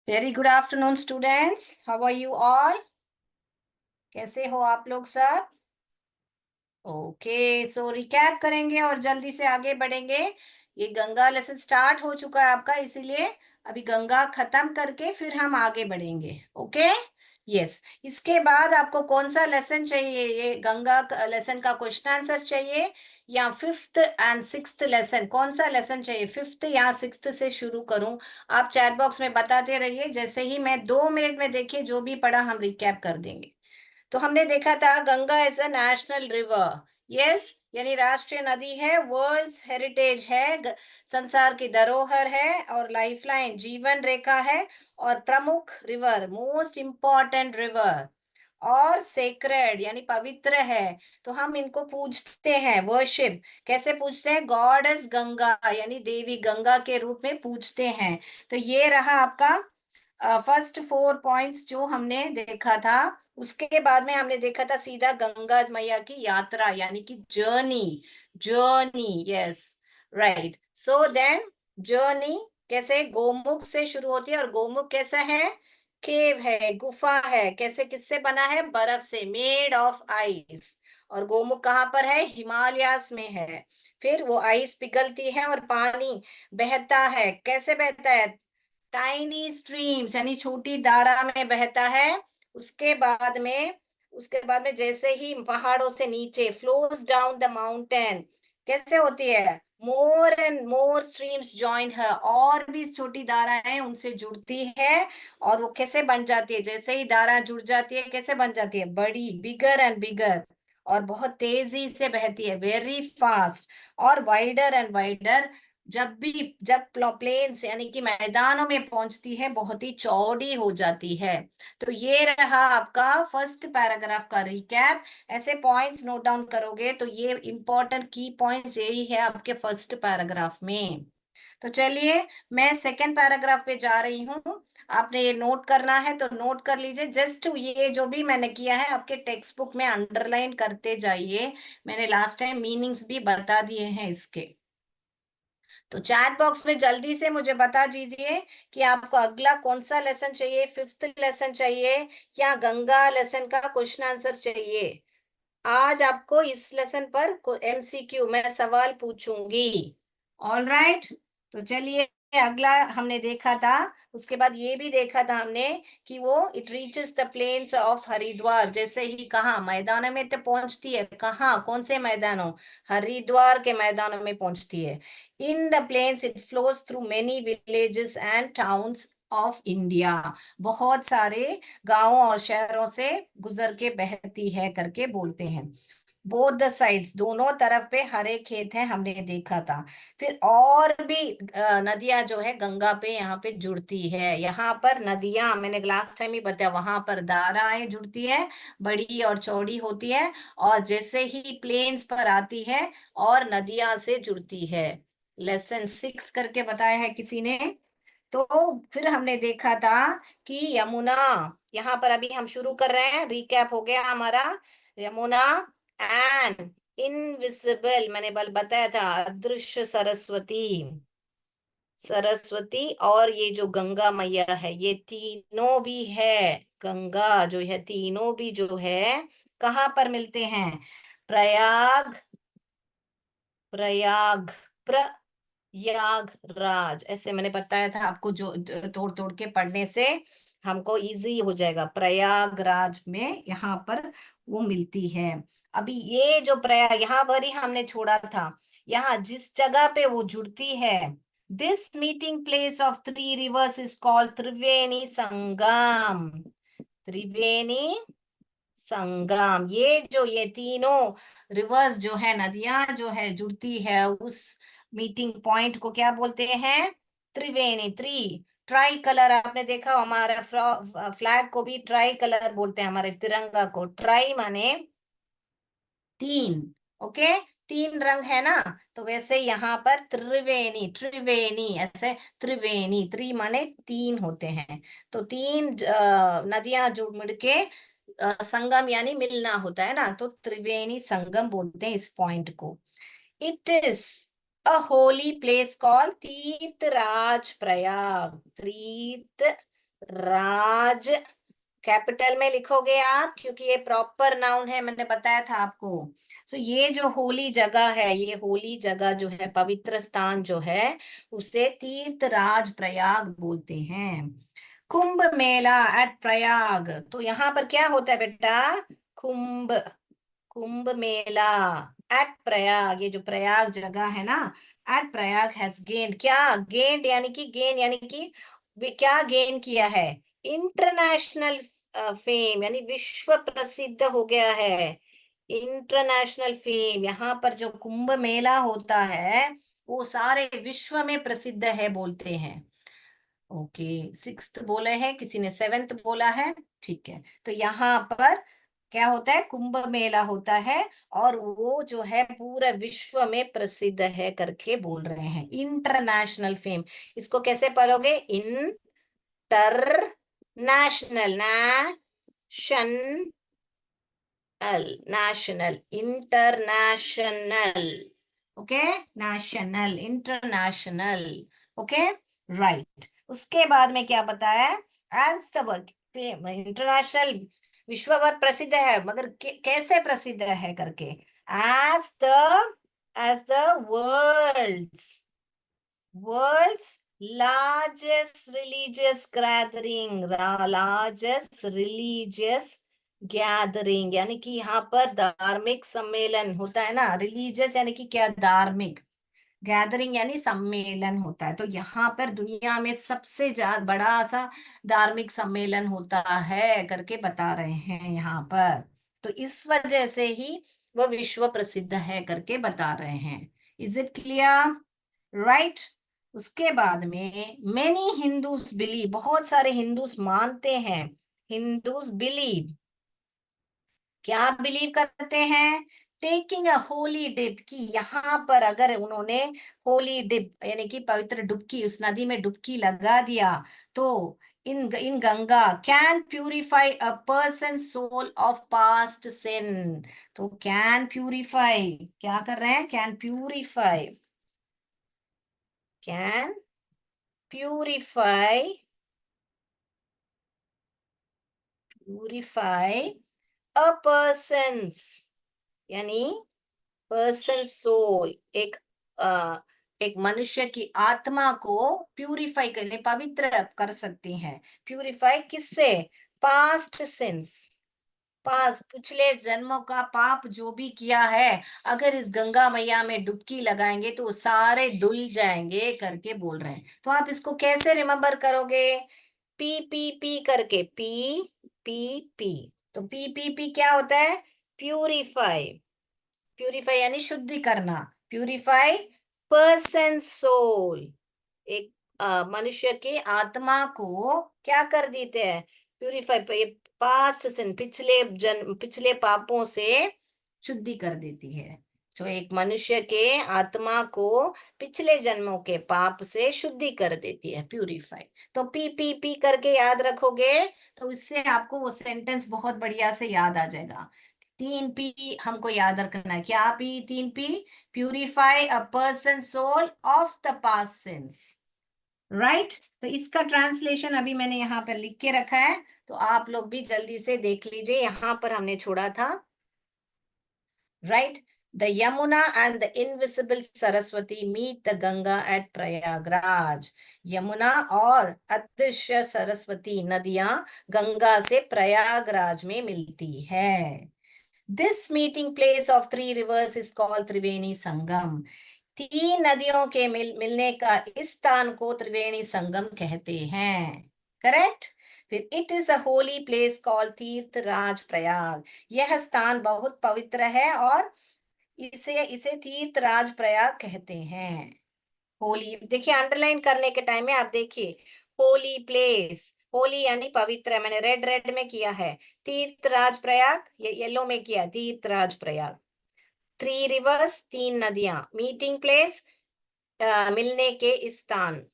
Very good afternoon students, how are you all? कैसे हो आप लोग सब? ओके, सो रिकैप करेंगे और जल्दी से आगे बढ़ेंगे। ये गंगा लेसन स्टार्ट हो चुका है आपका, इसीलिए अभी गंगा खत्म करके फिर हम आगे बढ़ेंगे। Okay, yes. इसके बाद आपको कौन सा लेसन चाहिए? ये गंगा लेसन का क्वेश्चन आंसर चाहिए या फिफ्थ एंड सिक्स्थ लेसन? कौन सा लेसन चाहिए, फिफ्थ या सिक्स्थ से शुरू करूं? आप चैट बॉक्स में बताते रहिए, जैसे ही मैं 2 मिनट में देखिए जो भी पढ़ा हम रिकैप कर देंगे। तो हमने देखा था Ganga as a national river. Yes, यानी राष्ट्रीय नदी है, वर्ल्ड्स हेरिटेज है, संसार की धरोहर है और लाइफलाइन जीवन रेखा है और प्रमुख रिवर, मोस्ट इंपॉर्टेंट रिवर और सेक्रेड यानी पवित्र है। तो हम इनको पूजते हैं, वर्शिप। कैसे पूजते हैं? गॉडेस गंगा यानी देवी गंगा के रूप में पूजते हैं। तो ये रहा आपका फर्स्ट 4 पॉइंट्स जो हमने देखा था। उसके बाद में हमने देखा था सीधा गंगा मैया की यात्रा यानी कि journey. Journey, yes, right. So then journey कैसे गोमुख से शुरू होती है, और गोमुख कैसा है? केव है, गुफा है। कैसे, किससे बना है? बर्फ से, मेड ऑफ आइस। और गोमुख कहाँ पर है? हिमालयास में है। फिर वो आइस पिघलती है और पानी बहता है। कैसे बहता है? टाइनी स्ट्रीम्स यानी छोटी धारा में बहता है। उसके बाद में उसके बाद में जैसे ही पहाड़ों से नीचे फ्लोज डाउन द माउंटेन, कैसे होती है? More and more streams join है, और भी छोटी धाराएं उनसे जुड़ती है। और वो कैसे बन जाती है? जैसे ही धारा जुड़ जाती है कैसे बन जाती है? बड़ी, बिगर एंड बिगर, और बहुत तेजी से बहती है, वेरी फास्ट। और वाइडर एंड वाइडर, जब प्लेन्स यानी कि मैदानों में पहुंचती है बहुत ही चौड़ी हो जाती है। तो ये रहा आपका फर्स्ट पैराग्राफ का रिकैप। ऐसे पॉइंट्स नोट डाउन करोगे तो ये इंपॉर्टेंट की पॉइंट्स यही है आपके फर्स्ट पैराग्राफ में। तो चलिए, मैं सेकंड पैराग्राफ पे जा रही हूँ। आपने ये नोट करना है तो नोट कर लीजिए। जस्ट ये जो भी मैंने किया है आपके टेक्स्ट बुक में अंडरलाइन करते जाइए। मैंने लास्ट टाइम मीनिंग्स भी बता दिए हैं इसके। तो चैट बॉक्स में जल्दी से मुझे बता दीजिए कि आपको अगला कौन सा लेसन चाहिए, फिफ्थ लेसन चाहिए या गंगा लेसन का क्वेश्चन आंसर चाहिए। आज आपको इस लेसन पर एमसीक्यू मैं सवाल पूछूंगी। ऑल राइट, तो चलिए। अगला हमने देखा था, उसके बाद ये भी देखा था हमने कि वो it reaches the plains of Haridwar. जैसे ही कहाँ मैदानों में तो पहुंचती है, कहाँ, कौन से मैदानों? हरिद्वार के मैदानों में पहुंचती है। In the plains it flows through many villages and towns of India. बहुत सारे गांवों और शहरों से गुजर के बहती है करके बोलते हैं। बोथ द साइड्स, दोनों तरफ पे हरे खेत हैं, हमने देखा था। फिर और भी नदियां जो है गंगा पे यहाँ पे जुड़ती है। यहाँ पर नदियां मैंने लास्ट टाइम ही बताया, वहां पर धाराएं जुड़ती है, बड़ी और चौड़ी होती है, और जैसे ही प्लेन्स पर आती है और नदियां से जुड़ती है। लेसन 6 करके बताया है किसी ने। तो फिर हमने देखा था कि यमुना, यहाँ पर अभी हम शुरू कर रहे हैं, रिकैप हो गया हमारा। यमुना एंड इनविजिबल, मैंने बल बताया था, अदृश्य सरस्वती। सरस्वती और ये जो गंगा मैया है, ये तीनों भी है। गंगा जो है, तीनों भी जो है कहाँ पर मिलते हैं? प्रयाग, प्रयाग, प्रयागराज, ऐसे मैंने बताया था आपको, जो तोड़ तोड़ के पढ़ने से हमको इजी हो जाएगा। प्रयागराज में यहाँ पर वो मिलती है। अभी ये जो प्रयाग, यहाँ पर ही हमने छोड़ा था। यहाँ जिस जगह पे वो जुड़ती है, this meeting place of three rivers is called Triveni Sangam. Triveni Sangam, ये तीनों रिवर्स जो है, नदियां जो है जुड़ती है, उस मीटिंग पॉइंट को क्या बोलते हैं? त्रिवेणी। ट्राई कलर, आपने देखा हमारा फ्लैग को भी ट्राई कलर बोलते हैं, हमारे तिरंगा को। ट्राई माने तीन, ओके, तीन रंग है ना। तो वैसे यहाँ पर त्रिवेणी, त्रिवेणी ऐसे, त्रिवेणी, माने तीन होते हैं। तो तीन नदियां जुड़ मिल के संगम यानी मिलना होता है ना, तो त्रिवेणी संगम बोलते हैं इस पॉइंट को। It is a holy place called Tirthraj Prayag. तीर्थ राज कैपिटल में लिखोगे आप, क्योंकि ये प्रॉपर नाउन है, मैंने बताया था आपको। सो ये जो होली जगह है, ये होली जगह जो है, पवित्र स्थान जो है, उसे तीर्थराज प्रयाग बोलते हैं। कुंभ मेला एट प्रयाग, तो यहाँ पर क्या होता है बेटा? कुंभ, कुंभ मेला एट प्रयाग, ये जो प्रयाग जगह है ना, एट प्रयाग हैज गेन्ड, क्या गेन्ड यानी कि गेन यानी कि क्या गेन किया है? इंटरनेशनल फेम, यानी विश्व प्रसिद्ध हो गया है। इंटरनेशनल फेम, यहाँ पर जो कुंभ मेला होता है वो सारे विश्व में प्रसिद्ध है बोलते हैं। ओके, सिक्स्थ बोले हैं, किसी ने सेवेंथ बोला है। ठीक है, तो यहाँ पर क्या होता है? कुंभ मेला होता है, और वो जो है पूरे विश्व में प्रसिद्ध है करके बोल रहे हैं, इंटरनेशनल फेम। इसको कैसे पढ़ोगे? International, nation, national, international, okay, national, international, okay, right. उसके बाद में क्या बताया? एज द इंटरनेशनल, विश्व भर प्रसिद्ध है, मगर कैसे प्रसिद्ध है करके? As the world's, world's largest religious gathering, largest religious gathering, यानी कि यहाँ पर धार्मिक सम्मेलन होता है ना, रिलीजियस यानी कि क्या? धार्मिक, गैदरिंग यानी सम्मेलन होता है, तो यहाँ पर दुनिया में सबसे ज्यादा बड़ा सा धार्मिक सम्मेलन होता है करके बता रहे हैं यहाँ पर। तो इस वजह से ही वह विश्व प्रसिद्ध है करके बता रहे हैं। Is it clear? राइट। उसके बाद में मेनी हिंदूज बिलीव, बहुत सारे हिंदूस मानते हैं, हिंदूज बिलीव, क्या बिलीव करते हैं? टेकिंग अ होली डिप, कि यहाँ पर अगर उन्होंने होली डिप यानी कि पवित्र डुबकी, उस नदी में डुबकी लगा दिया, तो in in Ganga can purify a person soul of past sin. तो कैन प्यूरिफाई, क्या कर रहे हैं? Can purify, can purify, purify a persons, यानी पर्सन सोल, एक अ, एक मनुष्य की आत्मा को प्यूरिफाई करने, पवित्र कर सकती हैं। प्यूरिफाई किससे? पास्ट सिंस, पास पिछले जन्मों का पाप जो भी किया है, अगर इस गंगा मैया में डुबकी लगाएंगे तो वो सारे धुल जाएंगे करके बोल रहे हैं। तो आप इसको कैसे रिमेम्बर करोगे? पी पी पी करके, पी पी पी, तो पी पी पी क्या होता है? प्यूरिफाई, प्यूरिफाई यानी शुद्धि करना, प्यूरिफाई पर्सन सोल, एक मनुष्य के आत्मा को क्या कर देते हैं? प्यूरिफाई, पास्ट सिन, पिछले जन्म, पिछले पापों से शुद्धि कर देती है। जो एक मनुष्य के आत्मा को पिछले जन्मों के पाप से शुद्धि कर देती है, प्यूरिफाई। तो पी पी पी करके याद रखोगे, तो इससे आपको वो सेंटेंस बहुत बढ़िया से याद आ जाएगा। तीन पी हमको याद रखना है, क्या पी? तीन P, purify a person soul of the past sins, right. तो इसका ट्रांसलेशन अभी मैंने यहाँ पर लिख के रखा है, तो आप लोग भी जल्दी से देख लीजिए, यहाँ पर हमने छोड़ा था, right. The Yamuna and the invisible Saraswati meet the Ganga at Prayagraj, Yamuna और अदृश्य सरस्वती नदियां गंगा से प्रयागराज में मिलती है। This meeting place of three rivers is called Triveni Sangam, तीन नदियों के मिलने का इस स्थान को त्रिवेणी संगम कहते हैं, करेक्ट। फिर it is a holy place called Tirthraj Prayag, यह स्थान बहुत पवित्र है और इसे इसे तीर्थराज प्रयाग कहते हैं। होली, देखिए अंडरलाइन करने के टाइम में आप देखिए, होली प्लेस, होली यानी पवित्र, मैंने रेड रेड में किया है। तीर्थराज प्रयाग, ये येलो में किया, तीर्थराज प्रयाग। थ्री रिवर्स, तीन नदियां, मीटिंग प्लेस, मिलने के स्थान,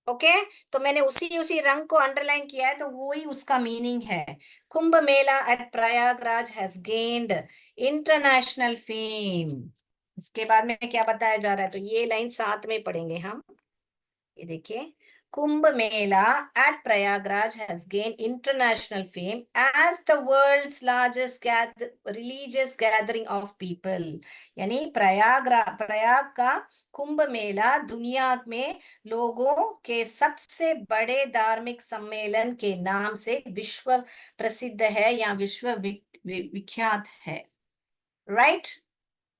ओके। तो मैंने उसी उसी रंग को अंडरलाइन किया है, तो वो ही उसका मीनिंग है। Kumbh Mela at Prayagraj has gained international fame. इसके बाद में क्या बताया जा रहा है, तो ये लाइन साथ में पढ़ेंगे हम, ये देखिए, Kumbh Mela at Prayagraj has gained international fame as the world's largest religious gathering of people। यानी प्रयाग का कुंभ मेला दुनिया में लोगों के सबसे बड़े धार्मिक सम्मेलन के नाम से विश्व प्रसिद्ध है या विख्यात है। राइट।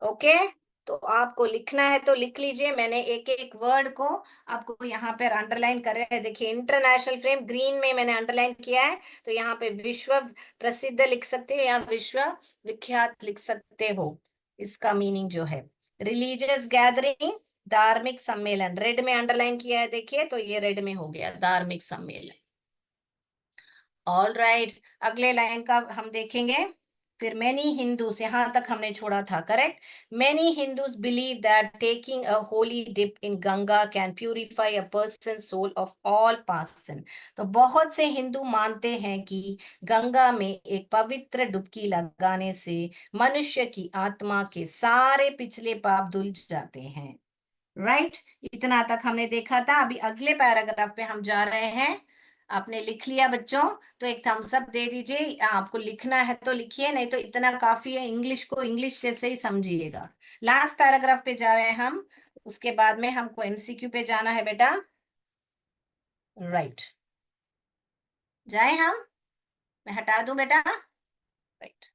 ओके। तो आपको लिखना है तो लिख लीजिए, मैंने एक एक वर्ड को आपको यहाँ पर अंडरलाइन कर रहे हैं। देखिए, इंटरनेशनल फ्रेम ग्रीन में मैंने अंडरलाइन किया है, तो यहाँ पे विश्व प्रसिद्ध लिख सकते हो या विश्व विख्यात लिख सकते हो। इसका मीनिंग जो है रिलीजियस गैदरिंग, धार्मिक सम्मेलन, रेड में अंडरलाइन किया है, देखिए तो ये रेड में हो गया धार्मिक सम्मेलन। ऑल राइट, अगले लाइन का हम देखेंगे। फिर मेनी हिंदूज, यहां तक हमने छोड़ा था, correct. Many Hindus believe that taking a holy dip in Ganga can purify a person soul of all past sin। तो बहुत से हिंदू मानते हैं कि गंगा में एक पवित्र डुबकी लगाने से मनुष्य की आत्मा के सारे पिछले पाप धुल जाते हैं। राइट। इतना तक हमने देखा था। अभी अगले पैराग्राफ पे हम जा रहे हैं। आपने लिख लिया बच्चों, तो एक थम्स अप दे दीजिए। आपको लिखना है तो लिखिए, नहीं तो इतना काफी है, इंग्लिश को इंग्लिश जैसे ही समझिएगा। लास्ट पैराग्राफ पे जा रहे हैं हम, उसके बाद में हमको एमसीक्यू पे जाना है बेटा। राइट। जाए हम, मैं हटा दूं बेटा। राइट।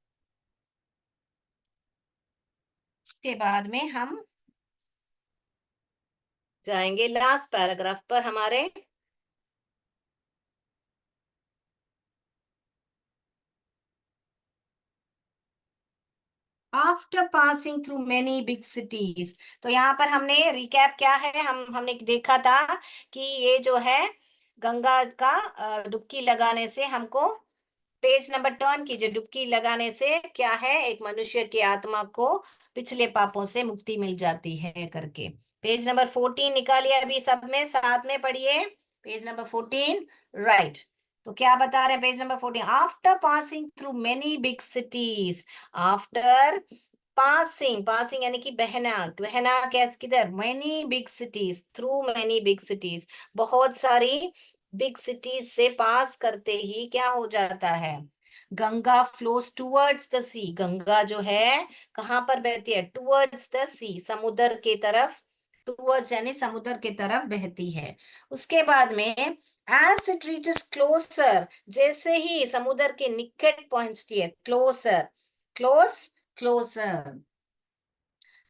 इसके बाद में हम जाएंगे लास्ट पैराग्राफ पर हमारे। After passing through many big cities, तो यहाँ पर हमने रिकैप क्या है, हमने देखा था कि ये जो है गंगा का डुबकी लगाने से हमको, पेज नंबर टर्न कीजिए, डुबकी लगाने से क्या है, एक मनुष्य की आत्मा को पिछले पापों से मुक्ति मिल जाती है करके। पेज नंबर 14 निकालिए, अभी सब में साथ में पढ़िए, पेज नंबर 14। राइट। तो क्या बता रहे हैं page number 14, after passing through many big cities, after passing, passing यानी कि बहना, बहना कैस किधर, many big cities, through many big cities, बहुत सारी बिग सिटीज से पास करते ही क्या हो जाता है, गंगा फ्लोस टूवर्ड्स द सी, गंगा जो है कहाँ पर बहती है, टूवर्ड्स द सी, समुद्र के तरफ, टूवर्ड्स यानी समुद्र के तरफ बहती है। उसके बाद में एज इट रीचेस क्लोजर, जैसे ही समुद्र के निकट पहुंचती है, क्लोजर, क्लोज, क्लोजर,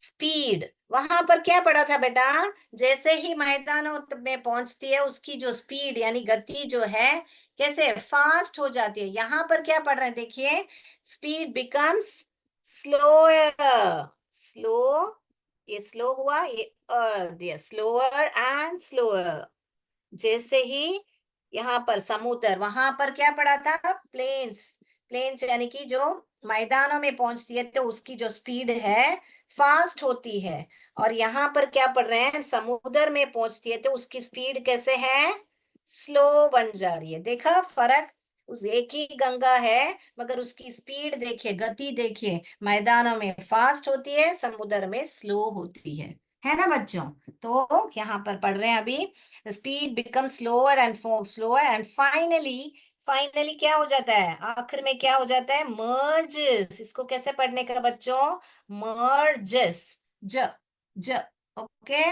स्पीड, वहां पर क्या पढ़ा था बेटा, जैसे ही मैदानों में पहुंचती है उसकी जो स्पीड यानी गति जो है कैसे फास्ट हो जाती है। यहां पर क्या पढ़ रहे हैं देखिए, स्पीड बिकम्स स्लोअर, स्लो, ये स्लो हुआ, ये दिया स्लोअर एंड स्लोअर। जैसे ही यहाँ पर समुद्र, वहां पर क्या पड़ा था, प्लेन्स, प्लेन्स यानी कि जो मैदानों में पहुंचती है तो उसकी जो स्पीड है फास्ट होती है। और यहाँ पर क्या पढ़ रहे हैं, समुद्र में पहुंचती है तो उसकी स्पीड कैसे है, स्लो बन जा रही है। देखा फर्क, उस एक ही गंगा है मगर उसकी स्पीड देखिए, गति देखिए, मैदानों में फास्ट होती है, समुद्र में स्लो होती है ना बच्चों। तो यहाँ पर पढ़ रहे हैं अभी, speed become slower and slower and finally, finally क्या हो जाता है, आखिर में क्या हो जाता है, मर्जेस। इसको कैसे पढ़ने का बच्चों, मर्जेस, ज, ज, ओके।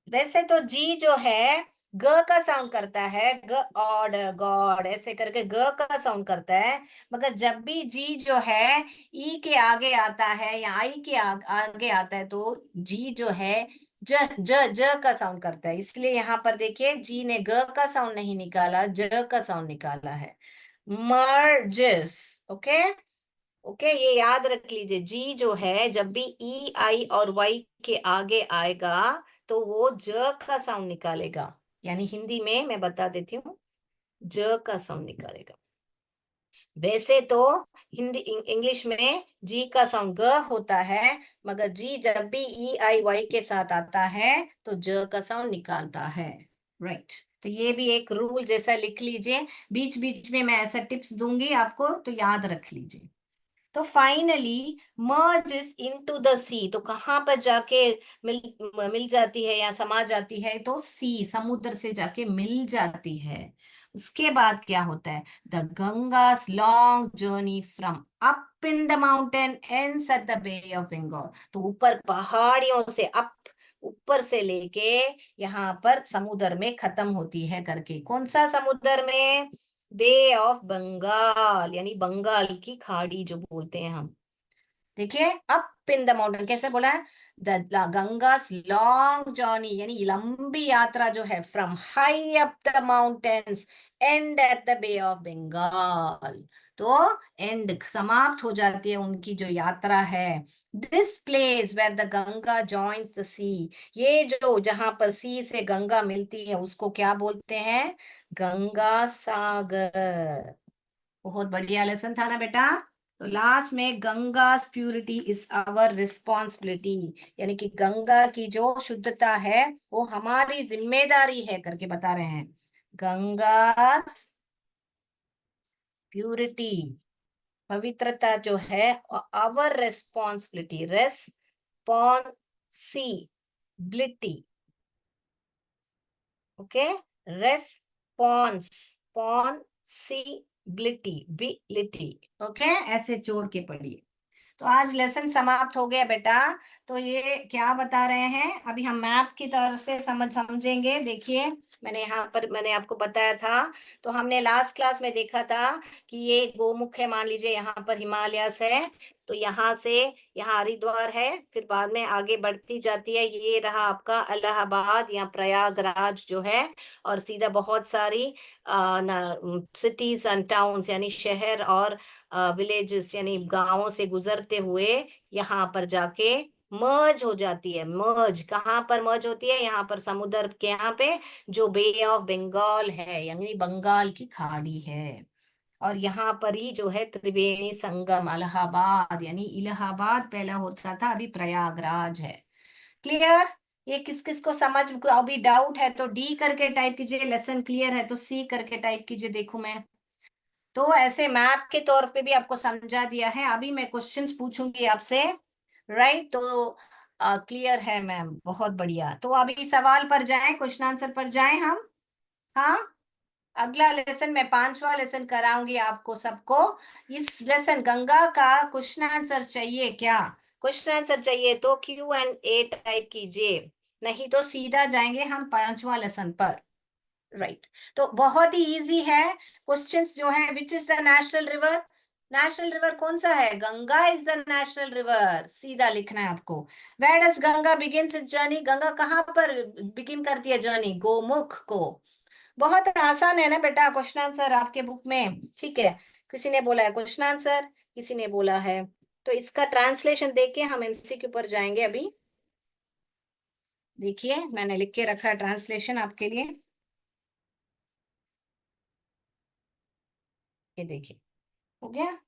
वैसे तो जी जो है ग का साउंड करता है, ग ऑड गॉड ऐसे करके ग का साउंड करता है, मगर जब भी जी जो है ई के आगे आता है या आई के आगे आता है तो जी जो है ज ज ज का साउंड करता है। इसलिए यहाँ पर देखिए जी ने ग का साउंड नहीं निकाला, ज का साउंड निकाला है, मर्जेस। ओके, ओके, ये याद रख लीजिए, जी जो है जब भी ई आई और वाई के आगे आएगा तो वो ज का साउंड निकालेगा, यानी हिंदी में मैं बता देती हूँ, ज का साउंड निकालेगा। वैसे तो हिंदी इंग्लिश में जी का साउंड ग होता है, मगर जी जब भी ई आई वाई के साथ आता है तो ज का साउंड निकालता है। राइट। तो ये भी एक रूल जैसा लिख लीजिए, बीच बीच में मैं ऐसा टिप्स दूंगी आपको तो याद रख लीजिए। तो फाइनली मर्जेस इनटू द सी, तो कहाँ पर जाके मिल मिल जाती है या समा जाती है, तो सी, समुद्र से जाके मिल जाती है। उसके बाद क्या होता है, the Ganga's long journey from up in the mountain ends at the bay of Bengal, तो ऊपर पहाड़ियों से अप, ऊपर से लेके यहाँ पर समुद्र में खत्म होती है करके, कौन सा समुद्र में, बे ऑफ बंगाल, यानी बंगाल की खाड़ी जो बोलते हैं हम। देखिए, अप इन द माउंटेन कैसे बोला है, द गंगास लॉन्ग जर्नी, यानी लंबी यात्रा जो है, from high up the mountains and at the bay of Bengal, तो एंड समाप्त हो जाती है उनकी जो यात्रा है, this place where the Ganga joins the sea, ये जो जहां पर सी से गंगा मिलती है उसको क्या बोलते हैं, गंगा सागर। बहुत बढ़िया लेसन था ना बेटा। तो लास्ट में, Gangas purity is our responsibility, यानी कि गंगा की जो शुद्धता है वो हमारी जिम्मेदारी है करके बता रहे हैं, गंगास प्यूरिटी, पवित्रता जो है, our responsibility, responsibility, okay, response पॉन्सिबिलिटी, बिलिटी, ओके, ऐसे जोड़ के पढ़िए। तो आज लेसन समाप्त हो गया बेटा। तो ये क्या बता रहे हैं, अभी हम मैप की तरफ से समझेंगे। देखिए, मैंने यहाँ पर मैंने आपको बताया था, तो हमने लास्ट क्लास में देखा था कि ये गोमुख है, मान लीजिए यहाँ पर हिमालयस है, तो यहाँ से यहाँ हरिद्वार है, फिर बाद में आगे बढ़ती जाती है, ये रहा आपका इलाहाबाद या प्रयागराज जो है, और सीधा बहुत सारी सिटीज एंड टाउन्स, यानी शहर और विलेजेस यानी गांवों से गुजरते हुए यहाँ पर जाके मर्ज हो जाती है। मर्ज कहाँ पर मर्ज होती है, यहाँ पर समुद्र के यहाँ पे जो बे ऑफ बंगाल है, यानी बंगाल की खाड़ी है, और यहाँ पर ही जो है त्रिवेणी संगम इलाहाबाद, यानी इलाहाबाद पहला होता था, अभी प्रयागराज है। क्लियर? ये किस किस को समझ, अभी डाउट है तो डी करके टाइप कीजिए, लेसन क्लियर है तो सी करके टाइप कीजिए। देखो मैं तो ऐसे मैप के तौर पे भी आपको समझा दिया है, अभी मैं क्वेश्चंस पूछूंगी आपसे, राइट? तो क्लियर है मैम, बहुत बढ़िया। तो अभी सवाल पर जाएं, क्वेश्चन आंसर पर जाएं हम। हाँ, अगला लेसन मैं पांचवा लेसन कराऊंगी आपको सबको। इस लेसन गंगा का क्वेश्चन आंसर चाहिए क्या, क्वेश्चन आंसर चाहिए तो Q&A टाइप कीजिए, नहीं तो सीधा जाएंगे हम पांचवा लेसन पर। राइट, तो बहुत ही इजी है। क्वेश्चंस जो है, which is the national river, national river कौन सा है, Ganga is the national river, सीधा लिखना है आपको। Where does Ganga begins its journey, Ganga कहाँ पर बिगिन करती है जर्नी, गोमुख को। बहुत आसान है ना बेटा क्वेश्चन आंसर आपके बुक में, ठीक है। किसी ने बोला है क्वेश्चन आंसर, किसी ने बोला है, तो इसका ट्रांसलेशन देख के हम एमसीक्यू पर जाएंगे अभी। देखिए, मैंने लिख के रखा है ट्रांसलेशन आपके लिए, ये देखिए, हो गया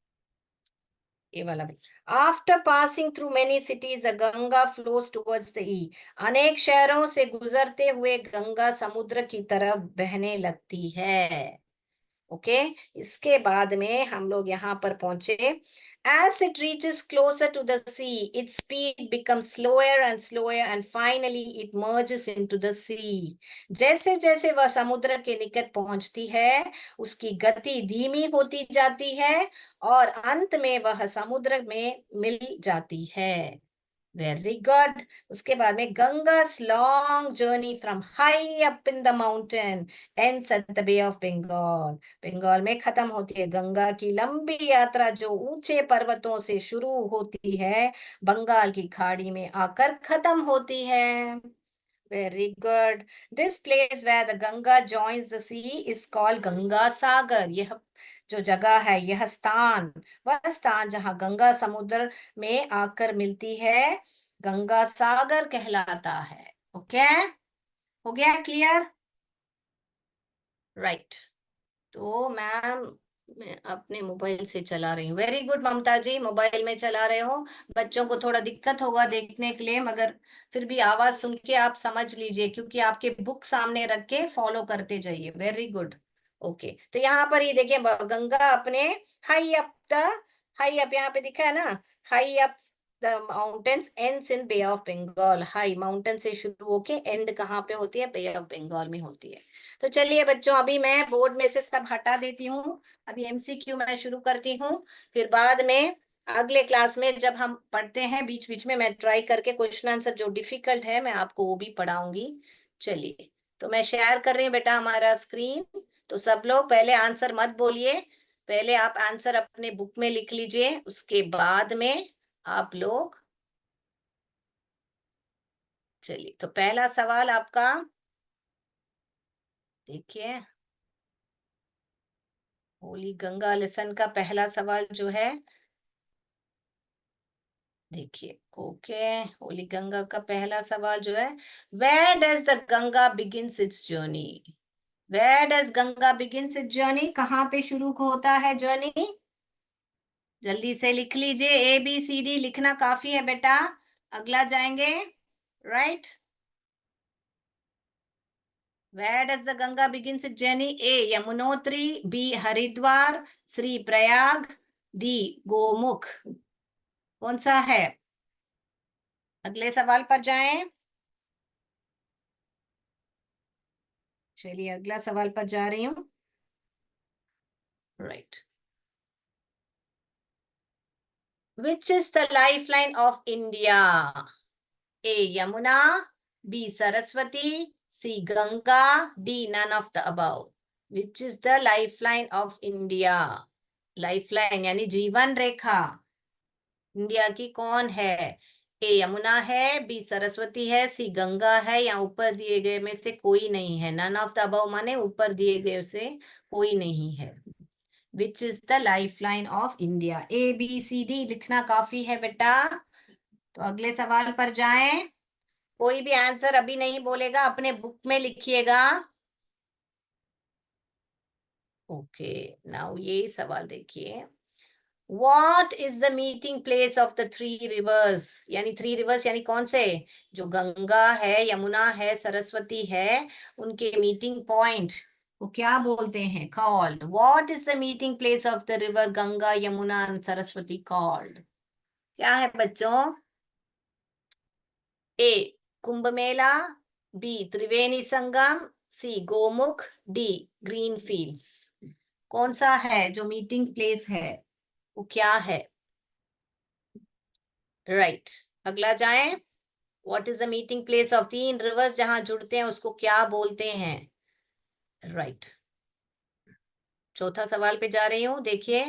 ये वाला भी। After passing through many cities the Ganga flows towards the ई, अनेक शहरों से गुजरते हुए गंगा समुद्र की तरफ बहने लगती है। ओके, इसके बाद में हम लोग यहाँ पर पहुंचे। As it reaches closer to the sea its speed becomes slower and slower and finally it merges into the sea, जैसे जैसे वह समुद्र के निकट पहुंचती है उसकी गति धीमी होती जाती है और अंत में वह समुद्र में मिल जाती है। Very good. उसके बाद में, Ganga's long journey from high up in the mountain ends at the bay of Bengal, Bengal में खत्म होती है गंगा की लंबी यात्रा जो ऊंचे पर्वतों से शुरू होती है, बंगाल की खाड़ी में आकर खत्म होती है। Very good. This place where the Ganga joins the sea is called Ganga Sagar, यह जो जगह है, यह स्थान, वह स्थान जहां गंगा समुद्र में आकर मिलती है, गंगा सागर कहलाता है। ओके, हो गया क्लियर? राइट। तो मैम, मैं अपने मोबाइल से चला रही हूँ। वेरी गुड ममता जी, मोबाइल में चला रहे हो, बच्चों को थोड़ा दिक्कत होगा देखने के लिए, मगर फिर भी आवाज सुन के आप समझ लीजिए, क्योंकि आपके बुक सामने रख के फॉलो करते जाइए। Very good. ओके, तो यहाँ पर ये देखिए, गंगा अपने high up the high up यहाँ पे दिखा है ना, high up the mountains ends in Bay of Bengal. High mountain से शुरू होके एंड कहाँ पे होती है, बे ऑफ बंगाल में होती है। तो चलिए बच्चों, अभी मैं बोर्ड में से सब हटा देती हूँ, अभी एमसीक्यू मैं शुरू करती हूँ। फिर बाद में अगले क्लास में जब हम पढ़ते हैं, बीच बीच में मैं ट्राई करके क्वेश्चन आंसर जो डिफिकल्ट है मैं आपको वो भी पढ़ाऊंगी। चलिए, तो मैं शेयर कर रही हूँ बेटा हमारा स्क्रीन। तो सब लोग पहले आंसर मत बोलिए, पहले आप आंसर अपने बुक में लिख लीजिए, उसके बाद में आप लोग। चलिए, तो पहला सवाल आपका देखिए, होली गंगा लेसन का पहला सवाल जो है, देखिए। ओके, होली गंगा का पहला सवाल जो है, where does the Ganga begins its journey. Where does Ganga begins its journey, कहाँ पे शुरू होता है जर्नी? जल्दी से लिख लीजिए, ए बी सी डी लिखना काफी है बेटा, अगला जाएंगे। Right, Where does the Ganga begins its journey? A. Yamunotri, B. Haridwar, C. Prayag, D. Gomukh. कौन सा है? अगले सवाल पर जाएं। चलिए, अगला सवाल पर जा रही हूँ। Right, which is the lifeline of India? A Yamuna, B Saraswati, C Ganga, D none of the above. Which is the lifeline of India? Lifeline यानी जीवन रेखा इंडिया की कौन है? ए यमुना है, बी सरस्वती है, सी गंगा है, या ऊपर दिए गए में से कोई नहीं है। नन ऑफ द अबव माने ऊपर दिए गए से कोई नहीं है। Which is the life line of India? A B C D लिखना काफी है बेटा। तो अगले सवाल पर जाएं। कोई भी आंसर अभी नहीं बोलेगा, अपने बुक में लिखिएगा। ओके, नाउ ये सवाल देखिए, What is the meeting place of the three rivers? यानी थ्री रिवर्स यानी कौन से? जो गंगा है, यमुना है, सरस्वती है, उनके मीटिंग पॉइंट को क्या बोलते हैं? Called. What is the meeting place of the river Ganga, Yamuna and Saraswati called? क्या है बच्चों? ए कुंभ मेला, बी त्रिवेणी संगम, सी गोमुख, डी ग्रीन फील्ड्स। कौन सा है जो मीटिंग प्लेस है, वो क्या है? राइट, अगला जाएं। What is the meeting place of तीन रिवर्स जहां जुड़ते हैं उसको क्या बोलते हैं? राइट, चौथा सवाल पे जा रही हूँ, देखिए।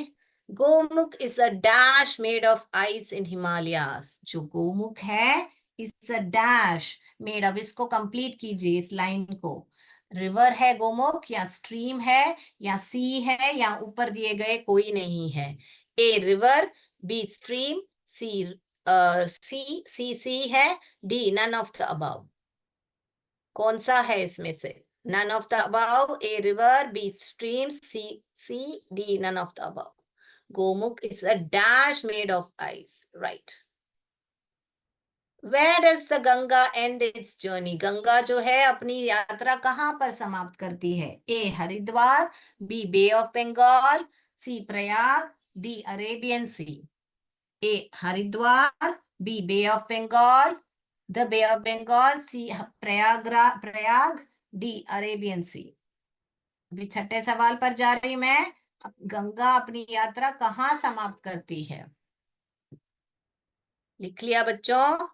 Gomukh is a dash made of ice in Himalayas. जो गोमुख है, is a dash made of, इसको कंप्लीट कीजिए इस लाइन को। रिवर है गोमुख, या स्ट्रीम है, या सी है, या ऊपर दिए गए कोई नहीं है। A river, B stream, C sea है, D none of the above. कौन सा है इसमें से? None of the above, A river, B stream, C D none of the above. Gomukh is a dash made of ice. Right, where does the Ganga end its journey? Ganga जो है अपनी यात्रा कहाँ पर समाप्त करती है? A Haridwar, B bay of Bengal, C Prayag, D Arabian C. A Haridwar, B bay of Bengal, the bay of Bengal, C Prayag, D Arabian sea. अभी छठे सवाल पर जा रही मैं। गंगा अपनी यात्रा कहाँ समाप्त करती है? लिख लिया बच्चों?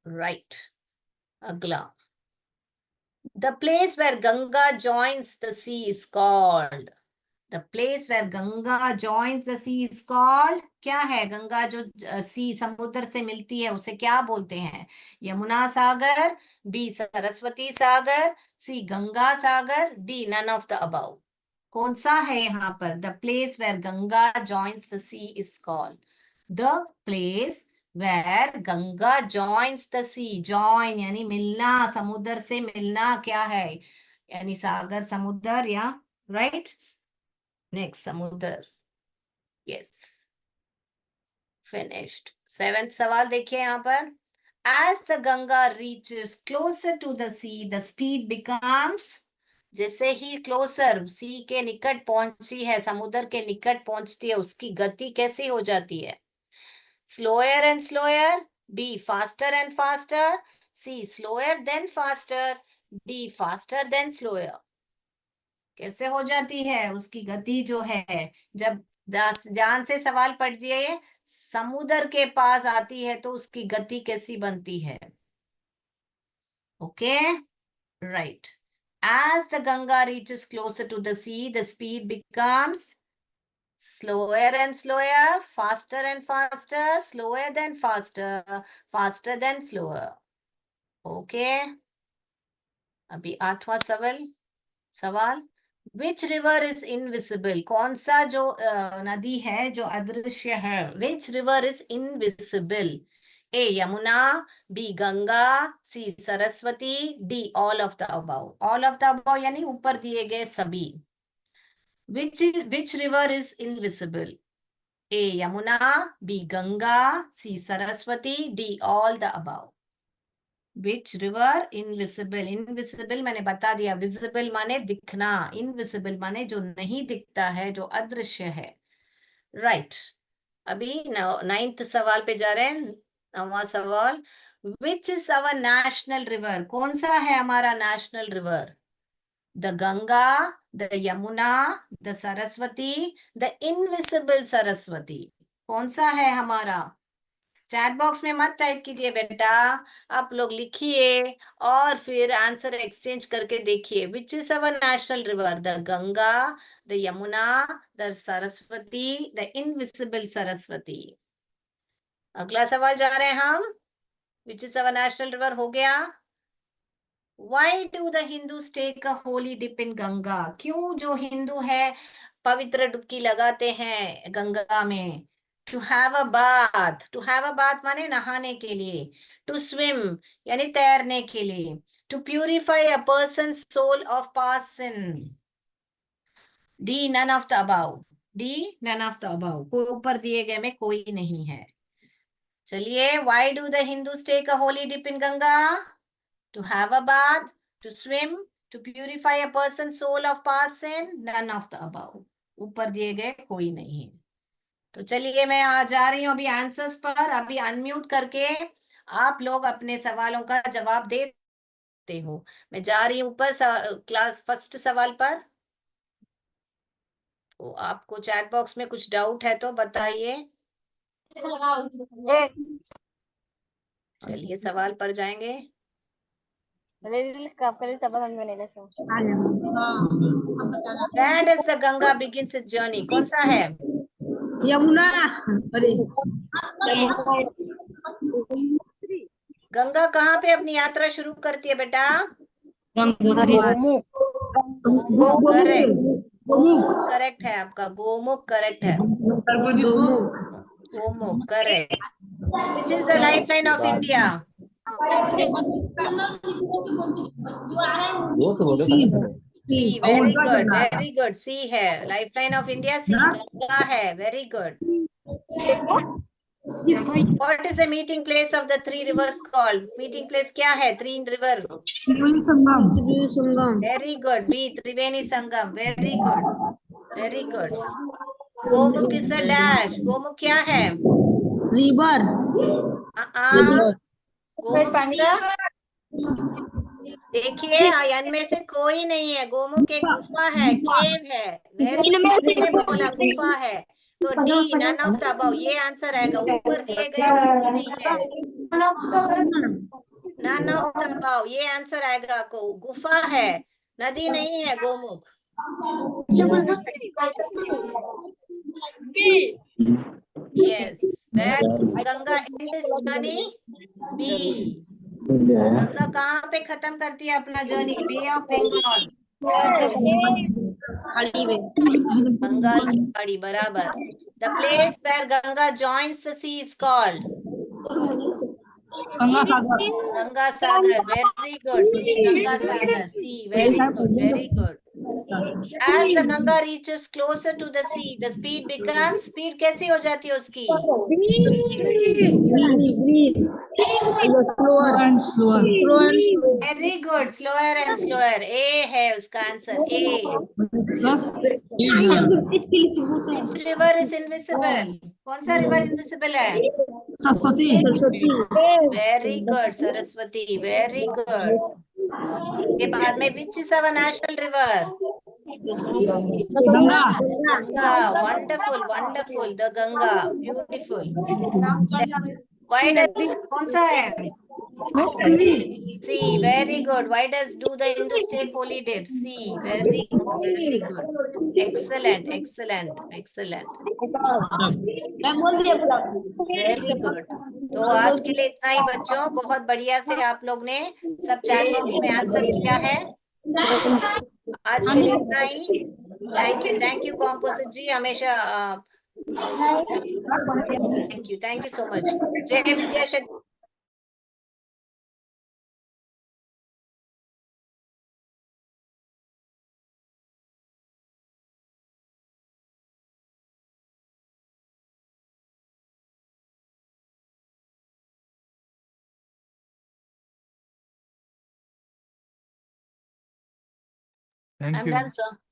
राइट, अगला, the place where Ganga joins the sea is called. The place where Ganga joins the sea is called, क्या है? गंगा जो सी समुद्र से मिलती है उसे क्या बोलते हैं? Yamuna Sagar, B Saraswati Sagar, C Ganga Sagar, D none of the above. कौन सा है यहाँ पर? The place where Ganga joins the sea is called, the place where Ganga joins the sea. Join यानी मिलना, समुद्र से मिलना, क्या है? यानी सागर, समुद्र, या राइट। नेक्स्ट, समुद्र। Yes, finished. सेवेंथ सवाल देखिए यहाँ पर, as the Ganga reaches closer to the sea, the speed becomes, जैसे ही क्लोजर सी के निकट पहुंची है, समुद्र के निकट पहुंचती है, उसकी गति कैसी हो जाती है? Slower and slower, B faster and faster, C slower then faster, D faster then slower. कैसे हो जाती है उसकी गति जो है? जब ध्यान से सवाल पढ़ दिए, समुद्र के पास आती है तो उसकी गति कैसी बनती है? Okay, right. As the Ganga reaches closer to the sea, the speed becomes slower and slower, faster and faster, slower than faster, faster than slower. Okay. अभी आठवां सवाल, विच रिवर इज इनविजिबल? कौन सा जो नदी है जो अदृश्य है? Which river is invisible? A Yamuna, B Ganga, C Saraswati, D all of the above. All of the above यानी ऊपर दिए गए सभी। Which river is invisible? A Yamuna, B Ganga, C Saraswati, D all the above. Which river invisible? Invisible मैंने बता दिया, visible माने दिखना, इनविजिबल माने जो नहीं दिखता है, जो अदृश्य है। राइट। अभी नाइन्थ सवाल पे जा रहे हैं। नौवां सवाल, which is our national river? कौन सा है हमारा national river? The Ganga, the Yamuna, the Saraswati, the invisible Saraswati. कौन सा है हमारा? चैट बॉक्स में मत टाइप कीजिए बेटा, आप लोग लिखिए और फिर आंसर एक्सचेंज करके देखिए। Which is our national river? The Ganga, the Yamuna, the Saraswati, the invisible Saraswati. अगला सवाल जा रहे हैं हम। Which is our national river हो गया। Why do the Hindus take a holy dip in Ganga? क्यों जो हिंदू है पवित्र डुबकी लगाते हैं गंगा में? To have a bath, to have a bath माने नहाने के लिए। टू स्विम यानी तैरने के लिए। To purify a person soul of past sin. D none of the above. D none of the above, कोई ऊपर दिए गए में कोई नहीं है। चलिए, why do the Hindus take a holy dip in Ganga? To have a bath, to swim, to purify a person's soul of past sin, none of the above. ऊपर दिए गए कोई नहीं है। तो चलिए, मैं आ जा रही हूँ अभी आंसर्स पर। अभी अनम्यूट करके आप लोग अपने सवालों का जवाब दे सकते हो। मैं जा रही हूँ ऊपर क्लास फर्स्ट सवाल पर। तो आपको चैट बॉक्स में कुछ डाउट है तो बताइए। चलिए सवाल पर जाएंगे। Where does the Ganga begins its journey? कौन सा है? यमुना। अरे गंगा कहाँ पे अपनी यात्रा शुरू करती है बेटा? गोमुख। गोमुख करेक्ट। गोमुख करेक्ट है आपका, गोमुख करेक्ट है। Gomukh correct. Which is the life line of India? See, very good very good, see है life line of India. See Ganga है, very good. What is the meeting place of the three rivers called? Meeting place क्या है? Three river. Very good. B, Triveni Sangam. Very good. Very good. Gomukh is a dash. Gomukh क्या है? River. Gomukh is a, देखिए ion में से कोई नहीं है। गोमुख एक गुफा है, केव है। वेरी ने बोला गुफा है। तो D none of the above ये आंसर आएगा। ऊपर दिए गए में कोई नहीं है। नन ऑफ द अबव ये आंसर आएगा। को गुफा है, नदी नहीं है Gomukh. Yes, where Ganga end is journey? B, Ganga कहाँ पे खत्म करती है अपना journey? Bay of Bengal. Bengal की खाड़ी, बराबर। The place where Ganga joins the sea is called? Ganga Sagar. Very good, C Ganga Sagar. C, very good very good. As the Ganga reaches closer to the sea, the speed becomes, speed कैसी हो जाती है उसकी? Slower and slower. Slower and slower. Very good, slower and slower. A है उसका answer, A. Which river is invisible? कौन सा river invisible है? Saraswati. Very good, Saraswati. Very good. के बाद में which is our national river? Ganga. Ganga. Wonderful, wonderful. The Ganga. Beautiful. Why does कौन सा है? C. Very good. Why does do the Indus take holy dip? C. Very good. Very good. Excellent. Excellent. Excellent. Very good. तो आज के लिए इतना ही बच्चों, बहुत बढ़िया से आप लोग ने सब चैट बॉक्स में आंसर किया है। आज के लिए इतना ही। थैंक यू कॉम्पोजिट जी, हमेशा थैंक यू सो मच। जय विद्याशक्ति। Thank I'm you. done, sir.